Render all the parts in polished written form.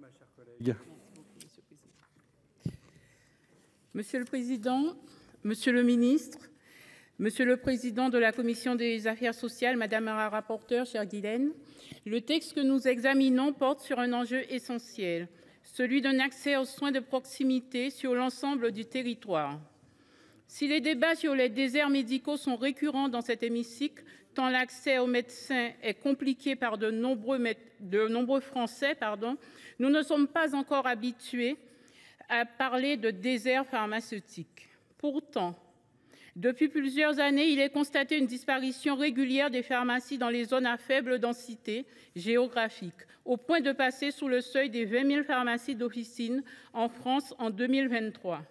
ma chère collègue. Monsieur le président, monsieur le ministre, monsieur le président de la commission des affaires sociales, madame la rapporteure, chère Guilaine, le texte que nous examinons porte sur un enjeu essentiel, celui d'un accès aux soins de proximité sur l'ensemble du territoire. Si les débats sur les déserts médicaux sont récurrents dans cet hémicycle, tant l'accès aux médecins est compliqué par de nombreux Français, nous ne sommes pas encore habitués à parler de désert pharmaceutique. Pourtant, depuis plusieurs années, il est constaté une disparition régulière des pharmacies dans les zones à faible densité géographique, au point de passer sous le seuil des 20 000 pharmacies d'officine en France en 2023.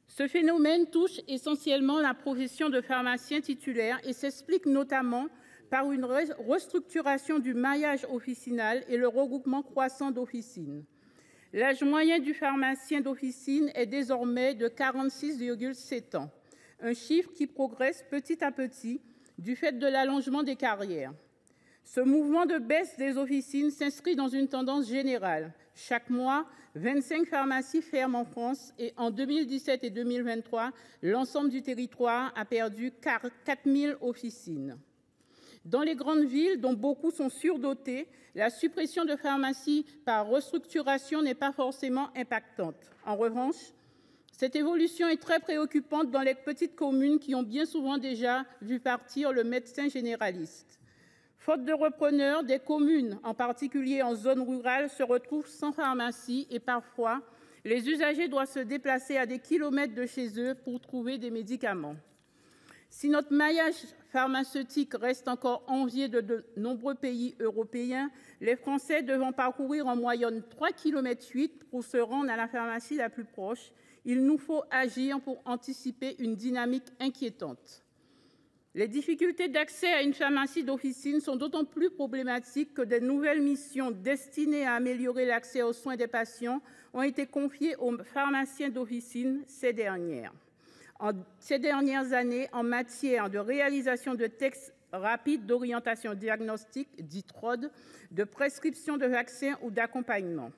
Ce phénomène touche essentiellement la profession de pharmacien titulaire et s'explique notamment par une restructuration du maillage officinal et le regroupement croissant d'officines. L'âge moyen du pharmacien d'officine est désormais de 46,7 ans, un chiffre qui progresse petit à petit du fait de l'allongement des carrières. Ce mouvement de baisse des officines s'inscrit dans une tendance générale. Chaque mois, 25 pharmacies ferment en France et en 2017 et 2023, l'ensemble du territoire a perdu 4 000 officines. Dans les grandes villes, dont beaucoup sont surdotées, la suppression de pharmacies par restructuration n'est pas forcément impactante. En revanche, cette évolution est très préoccupante dans les petites communes qui ont bien souvent déjà vu partir le médecin généraliste. Faute de repreneurs, des communes, en particulier en zone rurale, se retrouvent sans pharmacie et parfois, les usagers doivent se déplacer à des kilomètres de chez eux pour trouver des médicaments. Si notre maillage pharmaceutique reste encore envié de nombreux pays européens, les Français devant parcourir en moyenne 3,8 km pour se rendre à la pharmacie la plus proche, il nous faut agir pour anticiper une dynamique inquiétante. Les difficultés d'accès à une pharmacie d'officine sont d'autant plus problématiques que de nouvelles missions destinées à améliorer l'accès aux soins des patients ont été confiées aux pharmaciens d'officine ces dernières années en matière de réalisation de tests rapides d'orientation diagnostique, dits TROD, de prescription de vaccins ou d'accompagnement.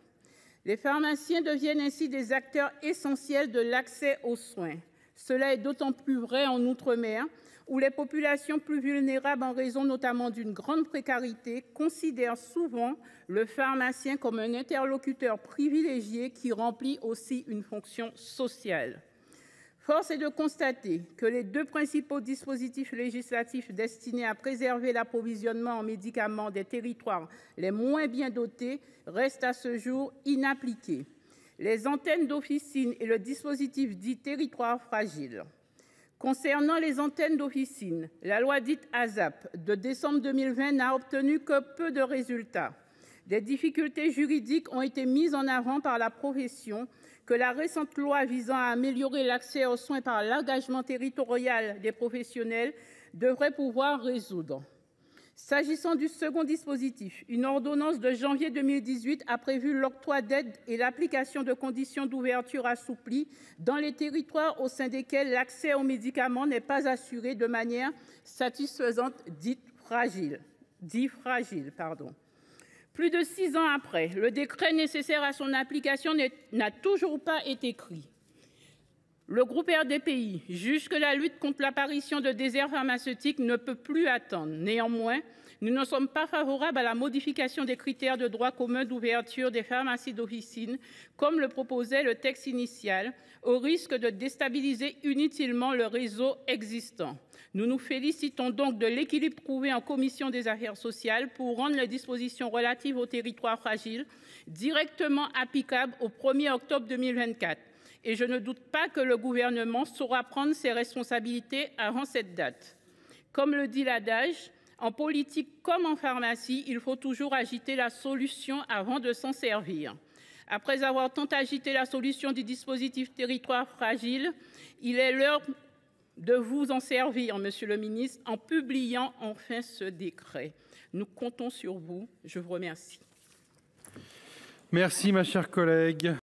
Les pharmaciens deviennent ainsi des acteurs essentiels de l'accès aux soins. Cela est d'autant plus vrai en outre-mer, où les populations plus vulnérables, en raison notamment d'une grande précarité, considèrent souvent le pharmacien comme un interlocuteur privilégié qui remplit aussi une fonction sociale. Force est de constater que les deux principaux dispositifs législatifs destinés à préserver l'approvisionnement en médicaments des territoires les moins bien dotés restent à ce jour inappliqués : les antennes d'officine et le dispositif dit territoire fragile. Concernant les antennes d'officine, la loi dite ASAP de décembre 2020 n'a obtenu que peu de résultats. Des difficultés juridiques ont été mises en avant par la profession que la récente loi visant à améliorer l'accès aux soins par l'engagement territorial des professionnels devrait pouvoir résoudre. S'agissant du second dispositif, une ordonnance de janvier 2018 a prévu l'octroi d'aides et l'application de conditions d'ouverture assouplies dans les territoires au sein desquels l'accès aux médicaments n'est pas assuré de manière satisfaisante, dit fragile. Plus de 6 ans après, le décret nécessaire à son application n'a toujours pas été pris. Le groupe RDPI juge que la lutte contre l'apparition de déserts pharmaceutiques ne peut plus attendre. Néanmoins, nous ne sommes pas favorables à la modification des critères de droit commun d'ouverture des pharmacies d'officine, comme le proposait le texte initial, au risque de déstabiliser inutilement le réseau existant. Nous nous félicitons donc de l'équilibre trouvé en commission des affaires sociales pour rendre les dispositions relatives aux territoires fragiles directement applicables au 1er octobre 2024. Et je ne doute pas que le Gouvernement saura prendre ses responsabilités avant cette date. Comme le dit l'adage, en politique comme en pharmacie, il faut toujours agiter la solution avant de s'en servir. Après avoir tant agité la solution du dispositif territoire fragile, il est l'heure de vous en servir, monsieur le ministre, en publiant enfin ce décret. Nous comptons sur vous. Je vous remercie. Merci, ma chère collègue.